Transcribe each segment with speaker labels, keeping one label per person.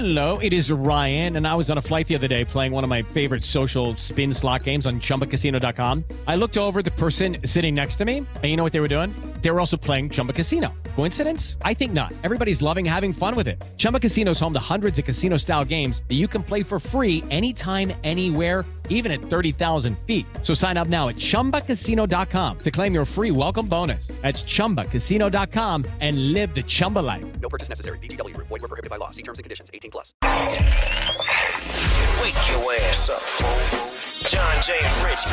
Speaker 1: Hello, it is Ryan, and I was on a flight the other day playing one of my favorite social spin slot games on ChumbaCasino.com. I looked over at the person sitting next to me, and you know what they were doing? They were also playing Chumba Casino. Coincidence? I think not. Everybody's loving having fun with it. Chumba Casino is home to hundreds of casino-style games that you can play for free anytime, anywhere, even at 30,000 feet. So sign up now at ChumbaCasino.com to claim your free welcome bonus. That's ChumbaCasino.com and live the Chumba life.
Speaker 2: No purchase necessary. VGW. Void were prohibited by law. See terms and conditions. 18+.
Speaker 3: Wake your ass up, fool. John J. and Rich.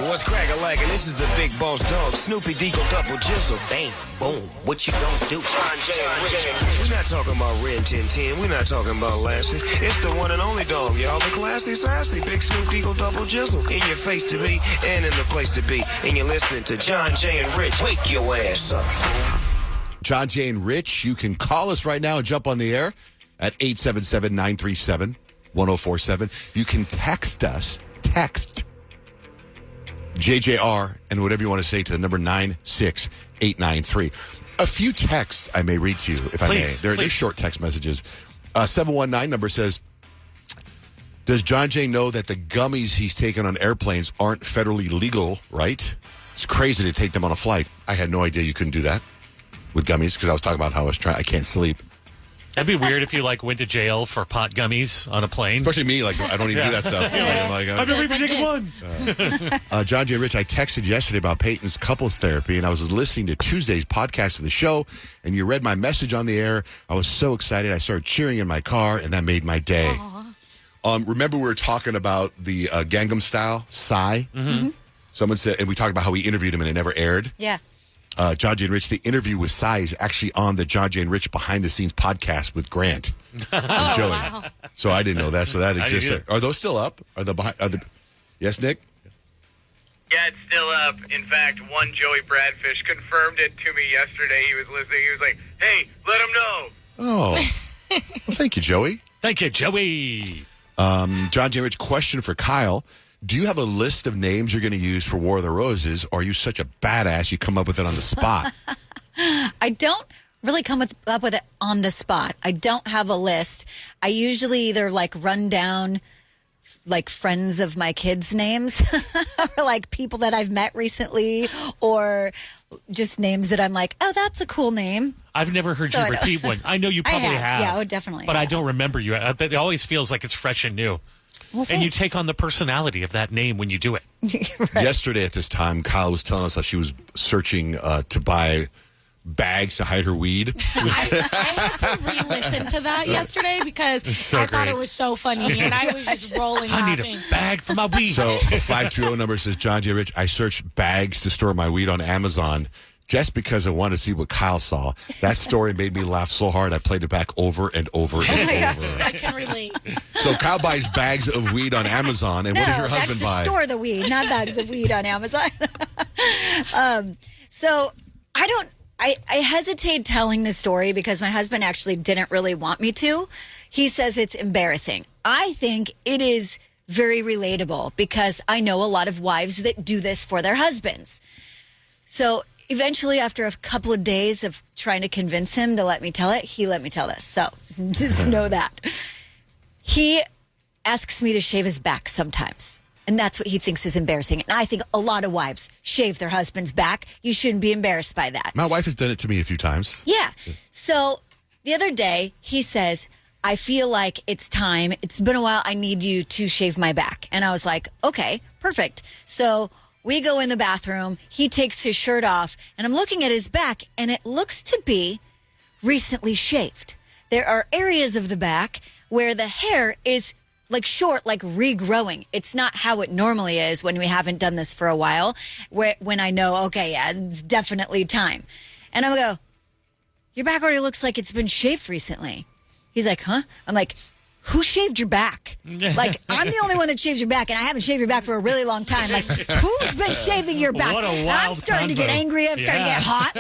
Speaker 3: What's crack-a-lackin'? This is the big boss dog, Snoopy Deagle Double Jizzle. Bang, boom, what you gonna do? John J. and Rich. We're not talking about Ren 1010. We're not talking about Lassie. It's the one and only dog, y'all. The classy, sassy, big Snoop Deagle Double Jizzle. In your face to be and in the place to be. And you're listening to John J. and Rich. Wake your ass up, fool.
Speaker 4: John J. and Rich, you can call us right now and jump on the air at 877-937-1047. You can text us, JJR, and whatever you want to say to the number 96893. A few texts I may read to you, if I may. They're short text messages. 719 number says, does John J. know that the gummies he's taken on airplanes aren't federally legal, right? It's crazy to take them on a flight. I had no idea you couldn't do that with gummies because I was talking about how I can't sleep.
Speaker 5: That'd be weird if you went to jail for pot gummies on a plane.
Speaker 4: Especially me, I don't even do that stuff.
Speaker 5: I've never even taken one.
Speaker 4: John J. Rich, I texted yesterday about Peyton's couples therapy, and I was listening to Tuesday's podcast of the show, and you read my message on the air. I was so excited. I started cheering in my car, and that made my day. Remember we were talking about the Gangnam Style, Psy? Mm-hmm. Someone said, and we talked about how we interviewed him and it never aired.
Speaker 6: Yeah.
Speaker 4: John J. and Rich, the interview with Psy is actually on the John J. and Rich behind-the-scenes podcast with Grant and Joey.
Speaker 6: Wow.
Speaker 4: So I didn't know that. So that exists. Are those still up? Yes, Nick?
Speaker 7: Yeah, it's still up. In fact, one Joey Bradfish confirmed it to me yesterday. He was listening. He was like, hey, let him know.
Speaker 4: Oh. Well, thank you, Joey.
Speaker 5: Thank you, Joey.
Speaker 4: John J. and Rich, question for Kyle. Do you have a list of names you're going to use for War of the Roses, or are you such a badass you come up with it on the spot?
Speaker 6: I don't really come up with it on the spot. I don't have a list. I usually either run down friends of my kids' names or people that I've met recently or just names that I'm like, oh, that's a cool name.
Speaker 5: I've never heard you repeat one. I know you probably have.
Speaker 6: Yeah, definitely.
Speaker 5: But I don't remember you. It always feels like it's fresh and new.
Speaker 6: Well,
Speaker 5: and you take on the personality of that name when you do it.
Speaker 6: Right.
Speaker 4: Yesterday at this time, Kyle was telling us how she was searching to buy bags to hide her weed.
Speaker 8: I had to re-listen to that yesterday because thought it was so funny, and I was just rolling laughing.
Speaker 5: I need a bag for my weed.
Speaker 4: So a 520 number says, John J. Rich, I searched bags to store my weed on Amazon just because I wanted to see what Kyle saw. That story made me laugh so hard, I played it back over and over and over.
Speaker 8: Gosh, I can relate.
Speaker 4: So Kyle buys bags of weed on Amazon, and what does your husband buy?
Speaker 6: Store the weed, not bags of weed on Amazon. So I hesitate telling the story because my husband actually didn't really want me to. He says it's embarrassing. I think it is very relatable because I know a lot of wives that do this for their husbands. So eventually, after a couple of days of trying to convince him to let me tell it, he let me tell this. So just know that. He asks me to shave his back sometimes. And that's what he thinks is embarrassing. And I think a lot of wives shave their husband's back. You shouldn't be embarrassed by that.
Speaker 4: My wife has done it to me a few times.
Speaker 6: Yeah. So the other day, he says, I feel like it's time. It's been a while. I need you to shave my back. And I was like, okay, perfect. So we go in the bathroom. He takes his shirt off. And I'm looking at his back. And it looks to be recently shaved. There are areas of the back where the hair is short, regrowing. It's not how it normally is when we haven't done this for a while, when I know, okay, yeah, it's definitely time. And I'm go, your back already looks like it's been shaved recently. He's like, huh? I'm like, who shaved your back? I'm the only one that shaves your back, and I haven't shaved your back for a really long time. Who's been shaving your back?
Speaker 5: What a wild
Speaker 6: I'm starting to get angry. I'm starting to get hot.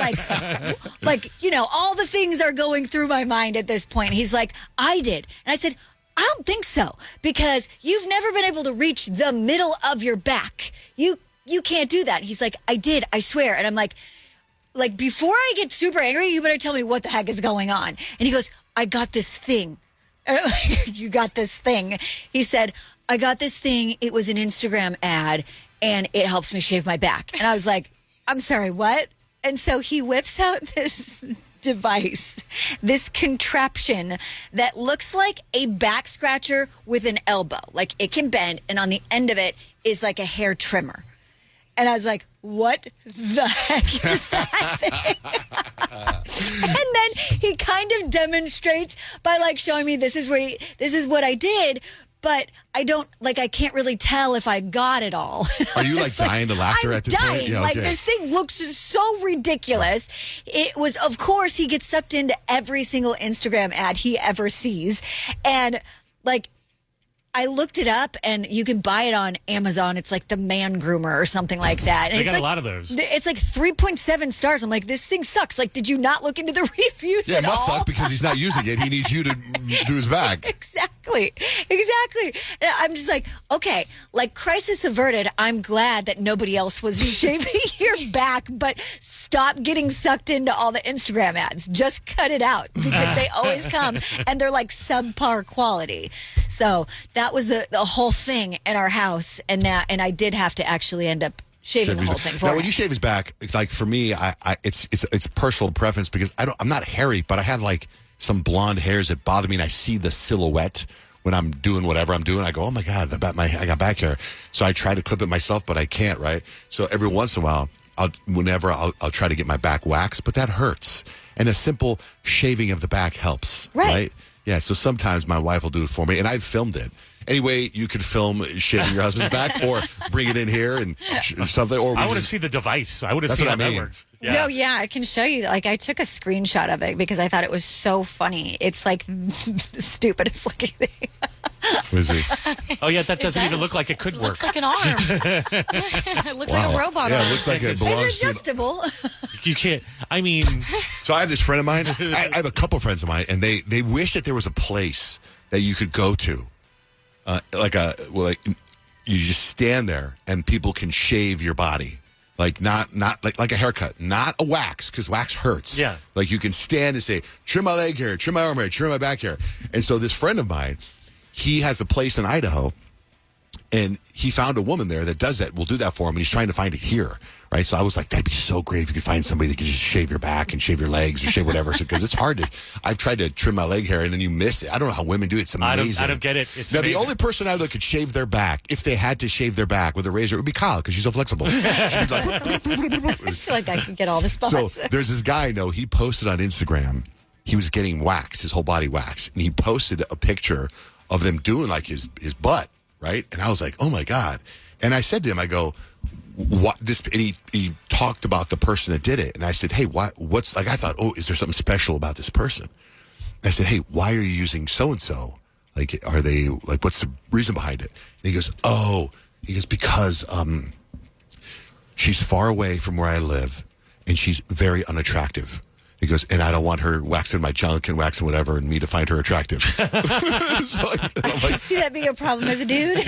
Speaker 6: All the things are going through my mind at this point. He's like, I did. And I said, I don't think so, because you've never been able to reach the middle of your back. You can't do that. He's like, I did, I swear. And I'm like, before I get super angry, you better tell me what the heck is going on. And he goes, I got this thing And I'm like, you got this thing. He said, I got this thing. It was an Instagram ad, and it helps me shave my back. And I was like, I'm sorry, what? And so he whips out this device, this contraption that looks like a back scratcher with an elbow. Like it can bend, and on the end of it is like a hair trimmer. And I was like, what the heck is that thing? And then he kind of demonstrates by like showing me this is what I did. But I can't really tell if I got it all.
Speaker 4: Are you like dying to laughter at this point?
Speaker 6: I'm dying.
Speaker 4: Yeah,
Speaker 6: Like
Speaker 4: okay.
Speaker 6: this thing looks so ridiculous. It was, of course, he gets sucked into every single Instagram ad he ever sees. And like, I looked it up, and you can buy it on Amazon. It's like the Man Groomer or something like that. And
Speaker 5: They
Speaker 6: it's
Speaker 5: got
Speaker 6: like,
Speaker 5: a lot of those.
Speaker 6: It's like 3.7 stars. I'm like, this thing sucks. Like, did you not look into the reviews
Speaker 4: Yeah, it
Speaker 6: at
Speaker 4: must
Speaker 6: all?
Speaker 4: suck because he's not using it. He needs you to do his back.
Speaker 6: Exactly. And I'm just like, okay, like crisis averted. I'm glad that nobody else was shaving your back, but stop getting sucked into all the Instagram ads. Just cut it out because they always come and they're like subpar quality. So that was the whole thing in our house, and I did have to actually end up shaving the whole thing for
Speaker 4: now,
Speaker 6: him.
Speaker 4: when you shave his back, it's like for me, it's personal preference because I'm not hairy, but I have like some blonde hairs that bother me, and I see the silhouette when I'm doing whatever I'm doing. I go, oh my god, I got back hair, so I try to clip it myself, but I can't. Right, so every once in a while, I'll try to get my back waxed, but that hurts, and a simple shaving of the back helps. Right? Yeah. So sometimes my wife will do it for me, and I've filmed it. Anyway, you could film shaving your husband's back, or bring it in here and something. Or
Speaker 5: I want to see the device. I want to see how that works. Yeah.
Speaker 6: No, yeah, I can show you. Like, I took a screenshot of it because I thought it was so funny. It's like the stupidest looking thing.
Speaker 4: Is he?
Speaker 5: Oh, yeah, that doesn't even
Speaker 8: does.
Speaker 5: look like it could
Speaker 8: It
Speaker 5: work.
Speaker 8: looks like an arm. It looks like a robot
Speaker 4: Yeah,
Speaker 8: arm.
Speaker 4: it looks like it
Speaker 6: It's
Speaker 4: belongs to.
Speaker 6: adjustable.
Speaker 5: You can't. I mean,
Speaker 4: So I have this friend of mine. I have a couple friends of mine, and they wish that there was a place that you could go to, like you just stand there and people can shave your body, like not like a haircut, not a wax, because wax hurts.
Speaker 5: Yeah.
Speaker 4: Like you can stand and say, trim my leg hair, trim my arm hair, trim my back hair. And so this friend of mine, he has a place in Idaho. And he found a woman there that does that. Will do that for him. And he's trying to find it here, right? So I was like, that'd be so great if you could find somebody that could just shave your back and shave your legs or shave whatever. Because it's hard to. I've tried to trim my leg hair and then you miss it. I don't know how women do it. It's amazing.
Speaker 5: I don't get it. It's
Speaker 4: now
Speaker 5: amazing.
Speaker 4: the only person I know that could shave their back, if they had to shave their back with a razor, it would be Kyle because she's so flexible. She'd be like,
Speaker 6: I feel like I could get all the spots.
Speaker 4: so there's this guy I know. He posted on Instagram. He was getting waxed, his whole body waxed, and he posted a picture of them doing like his butt. Right. And I was like, oh, my God. And I said to him, I go, what this? And he talked about the person that did it. And I said, hey, what's like? I thought, oh, is there something special about this person? And I said, hey, why are you using so-and-so? Like, are they like, what's the reason behind it? And he goes, because she's far away from where I live and she's very unattractive. He goes, and I don't want her waxing my junk and waxing whatever and me to find her attractive. So I'm like,
Speaker 6: See that being a problem as a dude?
Speaker 4: and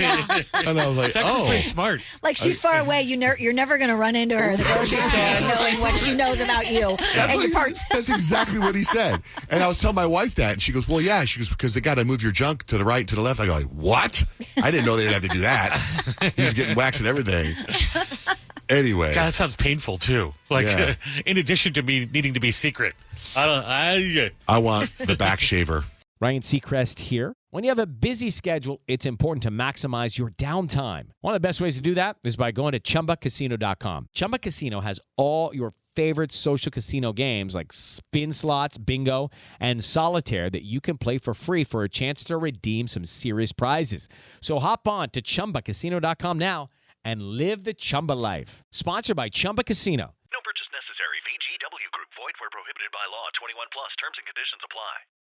Speaker 4: I was like,
Speaker 5: It's actually pretty smart.
Speaker 6: Like, she's far away. You're never going to run into her at the grocery store knowing what she knows about you and your parts.
Speaker 4: That's exactly what he said. And I was telling my wife that, and she goes, well, yeah. She goes, because they got to move your junk to the right and to the left. I go, like, what? I didn't know they'd have to do that. He was getting waxed and everything. Anyway.
Speaker 5: God, that sounds painful, too. Like,
Speaker 4: Yeah.
Speaker 5: in addition to me needing to be secret.
Speaker 4: I want the back shaver.
Speaker 1: Ryan Seacrest here. When you have a busy schedule, it's important to maximize your downtime. One of the best ways to do that is by going to ChumbaCasino.com. Chumba Casino has all your favorite social casino games like spin slots, bingo, and solitaire that you can play for free for a chance to redeem some serious prizes. So hop on to ChumbaCasino.com now and live the Chumba life. Sponsored by Chumba Casino.